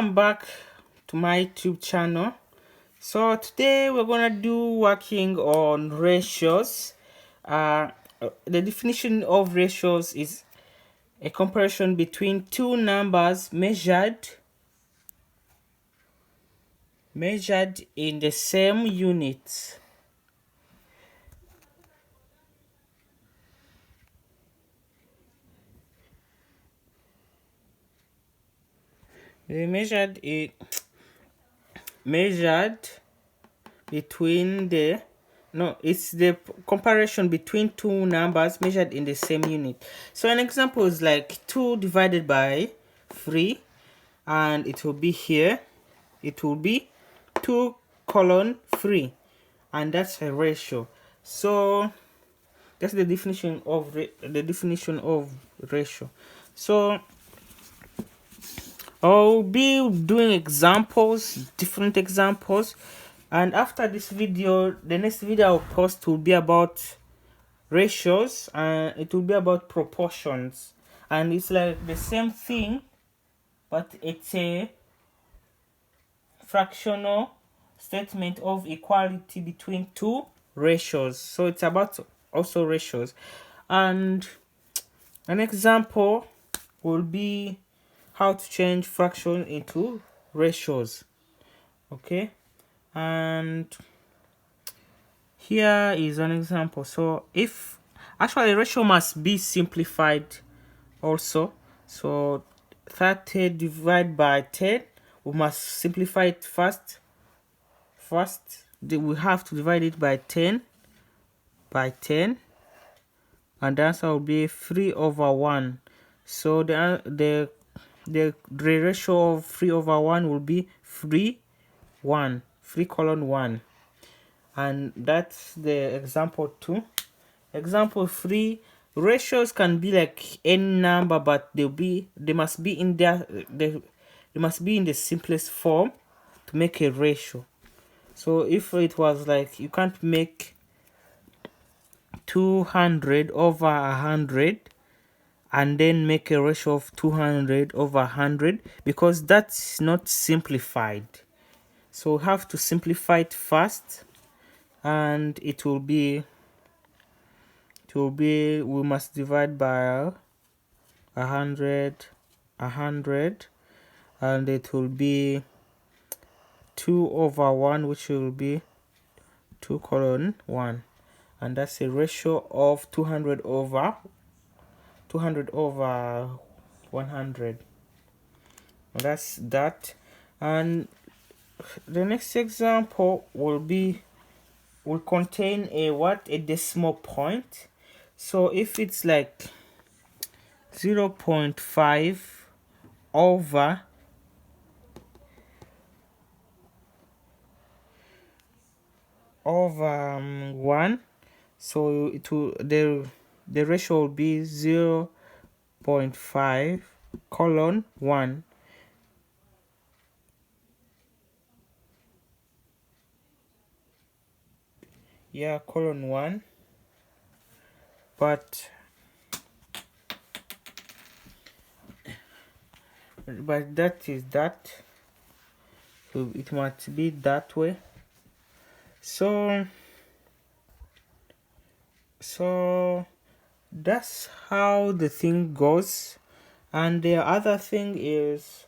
Welcome back to my YouTube channel. So today we're gonna do working on ratios. The definition of ratios is a comparison between two numbers measured in the same unit. They measured between the it's the comparison between two numbers measured in the same unit. So an example is like 2 divided by 3, and it will be here, it will be 2 colon 3, and that's a ratio. So that's the definition of ratio. So I'll be doing examples, different examples, and after this video, the next video I'll post will be about ratios, and it will be about proportions, and it's like the same thing, but it's a fractional statement of equality between two ratios. So it's about also ratios, and an example will be how to change fraction into ratios. Okay, and here is an example. So if actually ratio must be simplified also, so 30 divided by 10, we must simplify it first. We have to divide it by 10 and the answer will be 3/1. So the ratio of 3/1 will be 3 colon 1, and that's the example 2. Example 3, ratios can be like any number, but they must be in the simplest form to make a ratio. So if it was like, you can't make 200 over 100 and then make a ratio of 200 over 100, because that's not simplified. So we have to simplify it first, and it will be we must divide by 100, and it will be 2/1, which will be 2 colon 1, and that's a ratio of 200 over 100. That's that. And the next example will contain a decimal point. So if it's like 0.5 over 1, so it will the ratio will be 0.5 colon 1. Yeah, colon 1. But that is that, so it must be that way. So that's how the thing goes. And the other thing is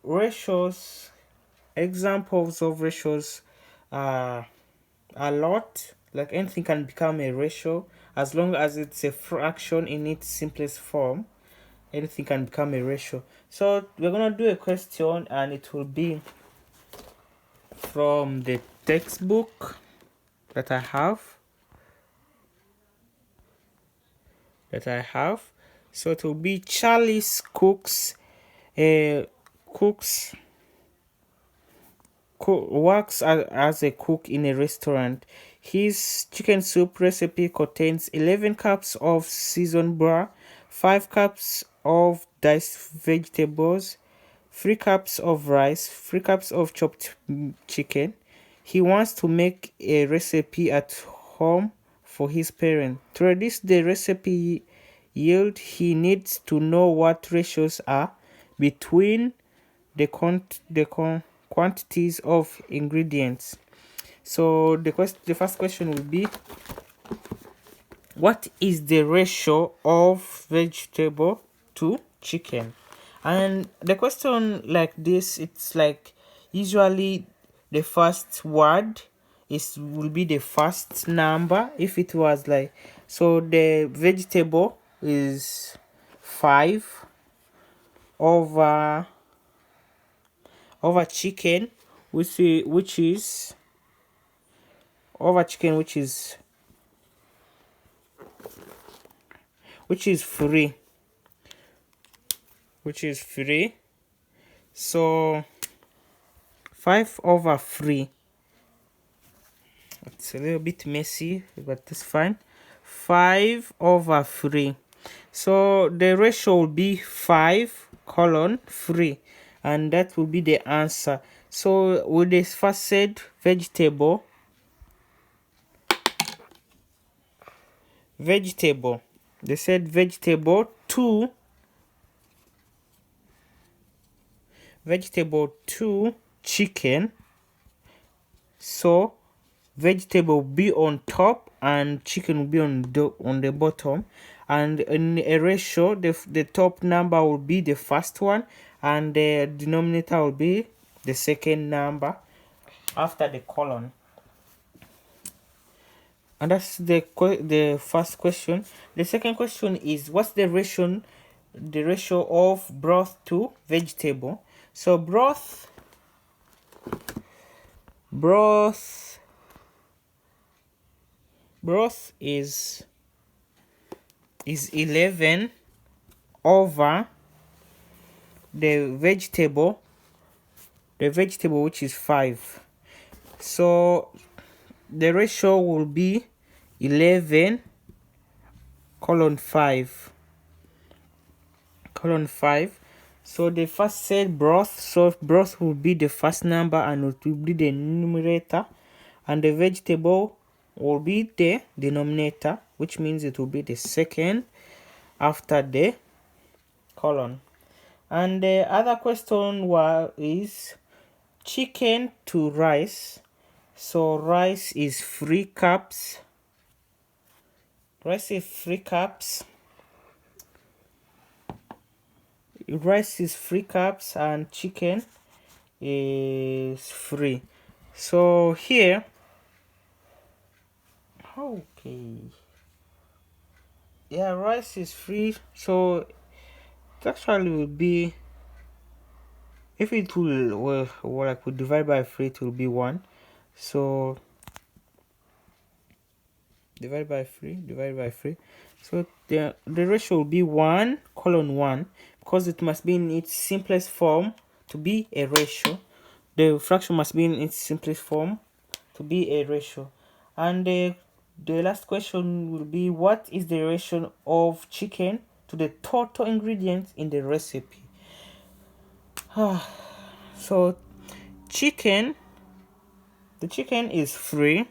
ratios. Examples of ratios are a lot. Like anything can become a ratio as long as it's a fraction in its simplest form. Anything can become a ratio. So we're gonna do a question, and it will be from the textbook that I have. So it will be Charlie cooks works as a cook in a restaurant. His chicken soup recipe contains 11 cups of seasoned broth, 5 cups of diced vegetables, 3 cups of rice, 3 cups of chopped chicken. He wants to make a recipe at home for his parents. To reduce the recipe yield, he needs to know what ratios are between quantities of ingredients. So the first question will be, what is the ratio of vegetable to chicken? And the question like this, it's like usually the first word will be the first number. If it was like, so the vegetable is 5 over chicken, which is over chicken, which is 3, so 5 over 3, it's a little bit messy, but that's fine. 5 over 3, so the ratio will be 5:3, and that will be the answer. So with this first said vegetable, they said vegetable to chicken, so vegetable will be on top and chicken will be on the bottom, and in a ratio, the top number will be the first one and the denominator will be the second number after the colon. And that's the first question. The second question is, what's the ratio of broth to vegetable? So broth is 11 over the vegetable which is 5. So the ratio will be 11:5. So the first said broth, so broth will be the first number and it will be the numerator, and the vegetable will be the denominator, which means it will be the second after the colon. And the other question is chicken to rice. So rice is 3 cups. Rice is 3 cups and chicken is 3. So here, okay, yeah, rice is 3, so it actually will be, if it will, well, I could divide by 3, it will be 1. So divide by 3. So the ratio will be 1:1, because it must be in its simplest form to be a ratio. The fraction must be in its simplest form to be a ratio. And the last question will be, what is the ratio of chicken to the total ingredients in the recipe? So the chicken is 3.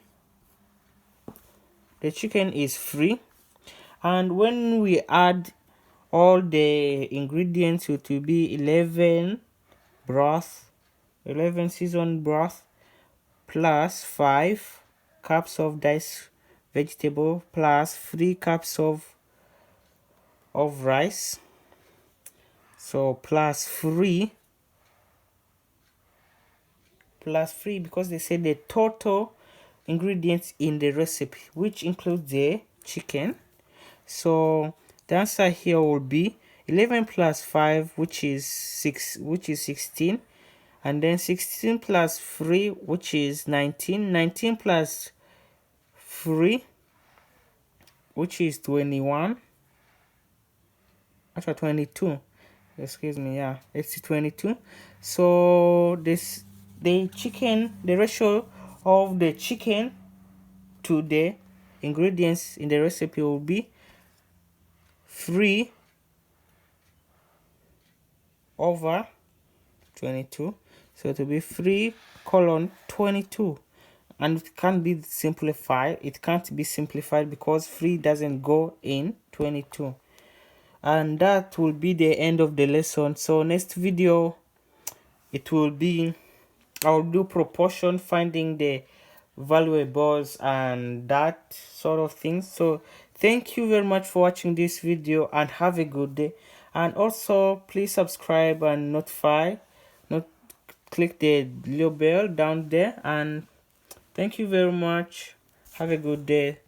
And when we add all the ingredients, it will be 11 seasoned broth plus 5 cups of diced vegetable plus 3 cups of rice, so plus 3 because they said the total ingredients in the recipe, which includes the chicken. So the answer here will be 11 plus 5, which is 16, and then 16 plus 3, which is 19. 19 plus 3, which is 21. Actually 22. Excuse me, yeah, it's 22. So the ratio of the chicken to the ingredients in the recipe will be 3/22. So it will be 3:22, and it can't be simplified. Because 3 doesn't go in 22. And that will be the end of the lesson. So next video it will be, I'll do proportion, finding the valuables and that sort of things. So thank you very much for watching this video and have a good day. And also please subscribe and not click the little bell down there. And thank you very much. Have a good day.